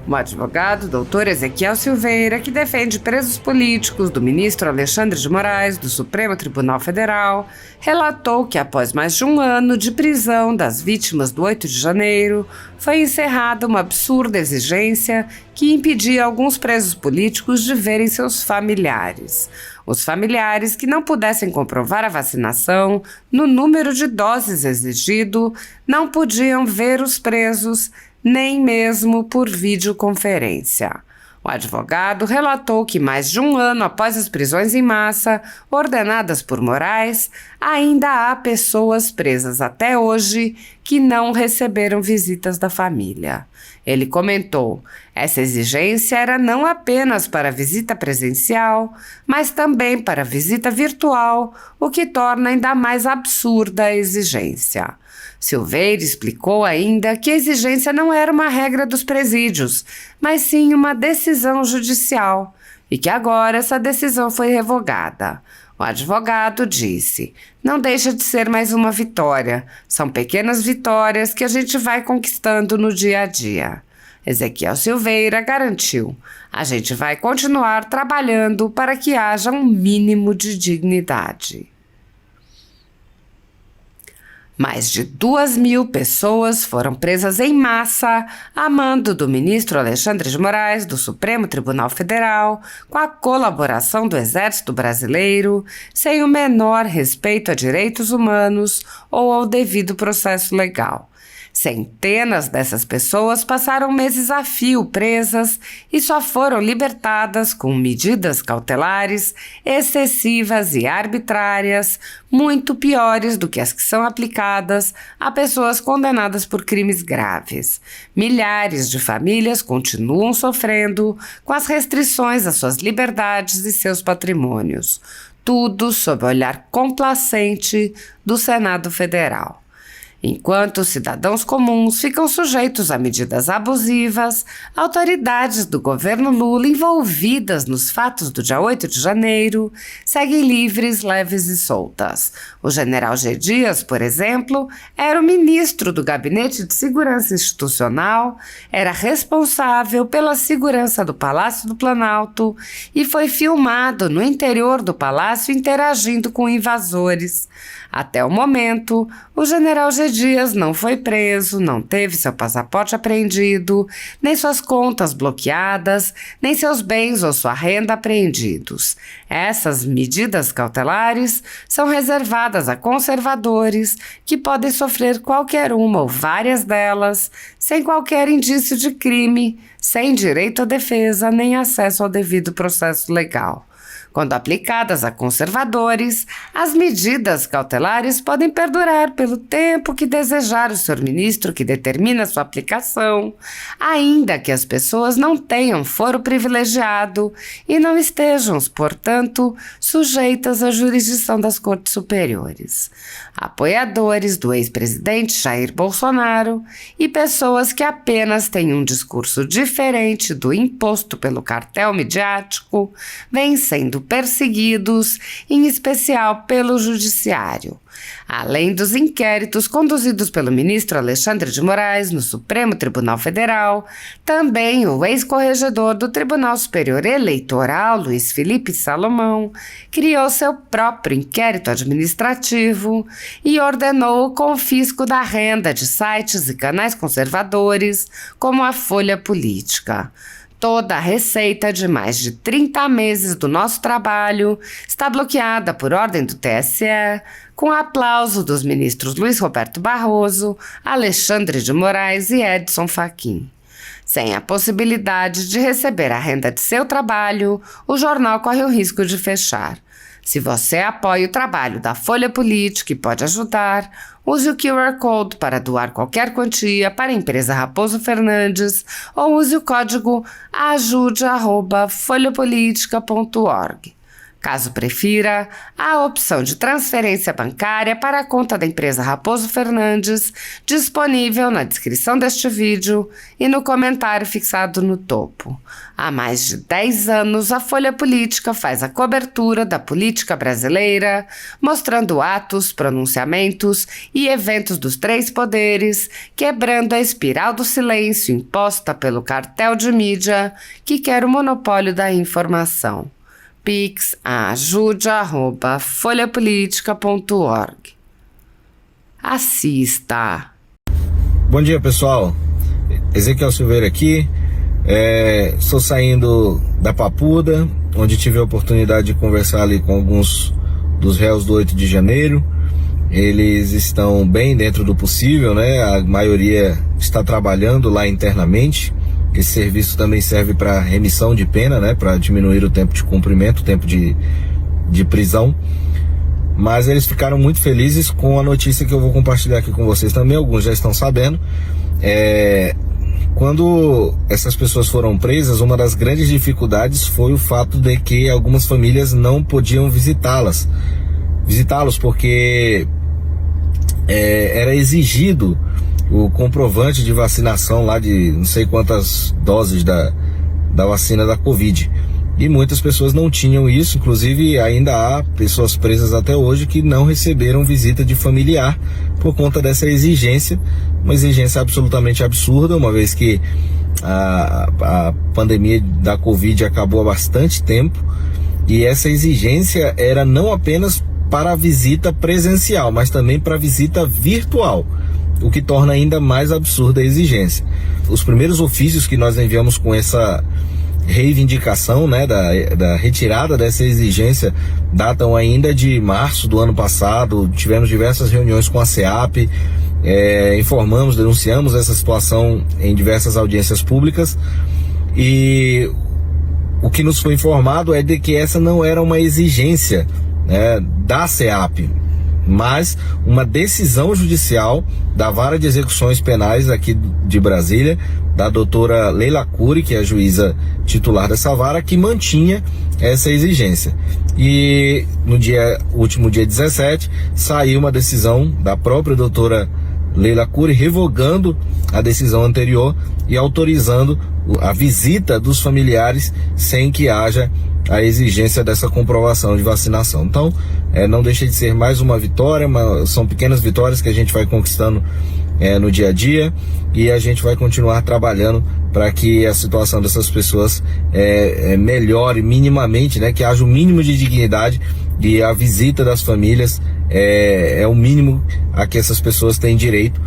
O advogado doutor Ezequiel Silveira, que defende presos políticos do ministro Alexandre de Moraes, do Supremo Tribunal Federal, relatou que após mais de um ano de prisão das vítimas do 8 de janeiro, foi encerrada uma absurda exigência que impedia alguns presos políticos de verem seus familiares. Os familiares que não pudessem comprovar a vacinação no número de doses exigido não podiam ver os presos, nem mesmo por videoconferência. O advogado relatou que mais de um ano após as prisões em massa ordenadas por Moraes, ainda há pessoas presas até hoje que não receberam visitas da família. Ele comentou: essa exigência era não apenas para visita presencial, mas também para visita virtual, o que torna ainda mais absurda a exigência. Silveira explicou ainda que a exigência não era uma regra dos presídios, mas sim uma decisão judicial, e que agora essa decisão foi revogada. O advogado disse: não deixa de ser mais uma vitória, são pequenas vitórias que a gente vai conquistando no dia a dia. Ezequiel Silveira garantiu: a gente vai continuar trabalhando para que haja um mínimo de dignidade. Mais de 2.000 pessoas foram presas em massa a mando do ministro Alexandre de Moraes, do Supremo Tribunal Federal, com a colaboração do Exército Brasileiro, sem o menor respeito a direitos humanos ou ao devido processo legal. Centenas dessas pessoas passaram meses a fio presas e só foram libertadas com medidas cautelares excessivas e arbitrárias, muito piores do que as que são aplicadas a pessoas condenadas por crimes graves. Milhares de famílias continuam sofrendo com as restrições às suas liberdades e seus patrimônios. Tudo sob o olhar complacente do Senado Federal. Enquanto os cidadãos comuns ficam sujeitos a medidas abusivas, autoridades do governo Lula envolvidas nos fatos do dia 8 de janeiro seguem livres, leves e soltas. O general G. Dias, por exemplo, era o ministro do Gabinete de Segurança Institucional, era responsável pela segurança do Palácio do Planalto e foi filmado no interior do palácio interagindo com invasores. Até o momento, o general G. Dias não foi preso, não teve seu passaporte apreendido, nem suas contas bloqueadas, nem seus bens ou sua renda apreendidos. Essas medidas cautelares são reservadas a conservadores que podem sofrer qualquer uma ou várias delas, sem qualquer indício de crime, sem direito à defesa nem acesso ao devido processo legal. Quando aplicadas a conservadores, as medidas cautelares podem perdurar pelo tempo que desejar o senhor ministro que determina sua aplicação, ainda que as pessoas não tenham foro privilegiado e não estejam, portanto, sujeitas à jurisdição das cortes superiores. Apoiadores do ex-presidente Jair Bolsonaro e pessoas que apenas têm um discurso diferente do imposto pelo cartel midiático vêm sendo perseguidos, em especial pelo Judiciário. Além dos inquéritos conduzidos pelo ministro Alexandre de Moraes no Supremo Tribunal Federal, também o ex-corregedor do Tribunal Superior Eleitoral, Luiz Felipe Salomão, criou seu próprio inquérito administrativo e ordenou o confisco da renda de sites e canais conservadores, como a Folha Política. Toda a receita de mais de 30 meses do nosso trabalho está bloqueada por ordem do TSE, com aplauso dos ministros Luiz Roberto Barroso, Alexandre de Moraes e Edson Fachin. Sem a possibilidade de receber a renda de seu trabalho, o jornal corre o risco de fechar. Se você apoia o trabalho da Folha Política e pode ajudar, use o QR Code para doar qualquer quantia para a empresa Raposo Fernandes ou use o código ajude@folhapolitica.org. Caso prefira, há a opção de transferência bancária para a conta da empresa Raposo Fernandes, disponível na descrição deste vídeo e no comentário fixado no topo. Há mais de 10 anos, a Folha Política faz a cobertura da política brasileira, mostrando atos, pronunciamentos e eventos dos três poderes, quebrando a espiral do silêncio imposta pelo cartel de mídia que quer o monopólio da informação. Pix a ajude@folhapolitica.org. Assista! Bom dia, pessoal. Ezequiel Silveira aqui. Estou saindo da Papuda, onde tive a oportunidade de conversar ali com alguns dos réus do 8 de janeiro. Eles estão bem dentro do possível, né? A maioria está trabalhando lá internamente. Esse serviço também serve para remissão de pena, né? Para diminuir o tempo de cumprimento, o tempo de prisão. Mas eles ficaram muito felizes com a notícia que eu vou compartilhar aqui com vocês também. Alguns já estão sabendo. Quando essas pessoas foram presas, uma das grandes dificuldades foi o fato de que algumas famílias não podiam visitá-los porque era exigido o comprovante de vacinação lá de não sei quantas doses da vacina da Covid. E muitas pessoas não tinham isso, inclusive ainda há pessoas presas até hoje que não receberam visita de familiar por conta dessa exigência, uma exigência absolutamente absurda, uma vez que a pandemia da Covid acabou há bastante tempo, e essa exigência era não apenas para a visita presencial, mas também para a visita virtual, o que torna ainda mais absurda a exigência. Os primeiros ofícios que nós enviamos com essa reivindicação, né, da retirada dessa exigência datam ainda de março do ano passado. Tivemos diversas reuniões com a SEAP, informamos, denunciamos essa situação em diversas audiências públicas, e o que nos foi informado é de que essa não era uma exigência, né, da SEAP, mas uma decisão judicial da Vara de Execuções Penais aqui de Brasília, da doutora Leila Cury, que é a juíza titular dessa vara, que mantinha essa exigência. E no último dia 17, saiu uma decisão da própria doutora Leila Cury revogando a decisão anterior e autorizando a visita dos familiares sem que haja a exigência dessa comprovação de vacinação. Então, não deixa de ser mais uma vitória, são pequenas vitórias que a gente vai conquistando no dia a dia, e a gente vai continuar trabalhando para que a situação dessas pessoas melhore minimamente, né? Que haja o mínimo de dignidade, e a visita das famílias é o mínimo a que essas pessoas têm direito.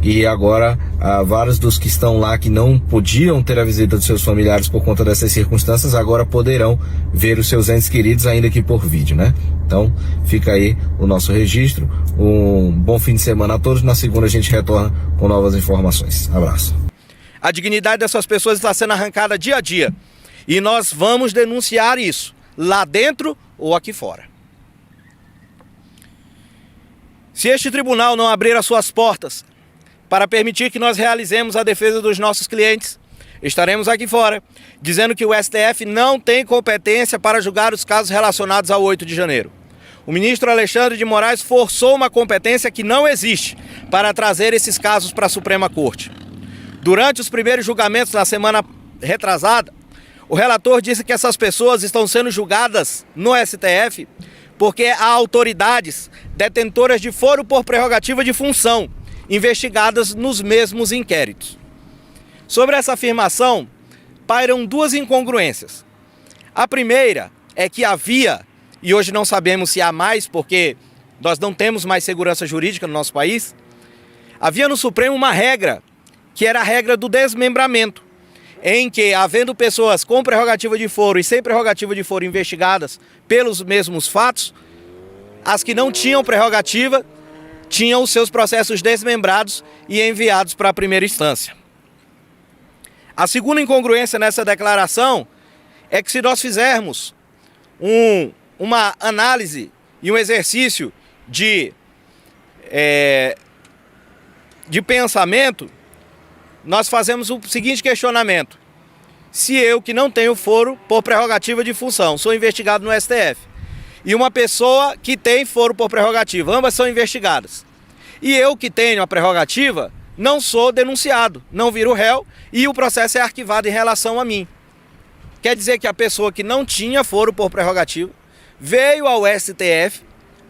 E agora, vários dos que estão lá que não podiam ter a visita dos seus familiares por conta dessas circunstâncias, agora poderão ver os seus entes queridos, ainda que por vídeo, né? Então, fica aí o nosso registro. Um bom fim de semana a todos. Na segunda a gente retorna com novas informações. Abraço. A dignidade dessas pessoas está sendo arrancada dia a dia. E nós vamos denunciar isso, lá dentro ou aqui fora. Se este tribunal não abrir as suas portas para permitir que nós realizemos a defesa dos nossos clientes, estaremos aqui fora, dizendo que o STF não tem competência para julgar os casos relacionados ao 8 de janeiro. O ministro Alexandre de Moraes forçou uma competência que não existe para trazer esses casos para a Suprema Corte. Durante os primeiros julgamentos na semana retrasada, o relator disse que essas pessoas estão sendo julgadas no STF porque há autoridades detentoras de foro por prerrogativa de função investigadas nos mesmos inquéritos. Sobre essa afirmação, pairam duas incongruências. A primeira é que havia, e hoje não sabemos se há mais, porque nós não temos mais segurança jurídica no nosso país, havia no Supremo uma regra, que era a regra do desmembramento, em que, havendo pessoas com prerrogativa de foro e sem prerrogativa de foro investigadas pelos mesmos fatos, as que não tinham prerrogativa tinham os seus processos desmembrados e enviados para a primeira instância. A segunda incongruência nessa declaração é que, se nós fizermos uma análise e um exercício de pensamento, nós fazemos o seguinte questionamento: se eu, que não tenho foro por prerrogativa de função, sou investigado no STF, e uma pessoa que tem foro por prerrogativa. Ambas são investigadas. E eu, que tenho a prerrogativa, não sou denunciado, não viro réu e o processo é arquivado em relação a mim. Quer dizer que a pessoa que não tinha foro por prerrogativa veio ao STF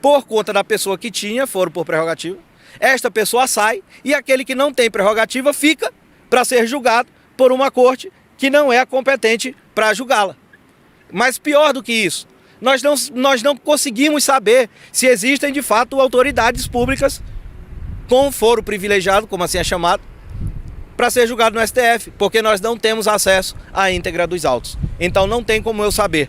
por conta da pessoa que tinha foro por prerrogativa. Esta pessoa sai e aquele que não tem prerrogativa fica para ser julgado por uma corte que não é competente para julgá-la. Mas pior do que isso, nós não conseguimos saber se existem de fato autoridades públicas com foro privilegiado, como assim é chamado, para ser julgado no STF, porque nós não temos acesso à íntegra dos autos. Então não tem como eu saber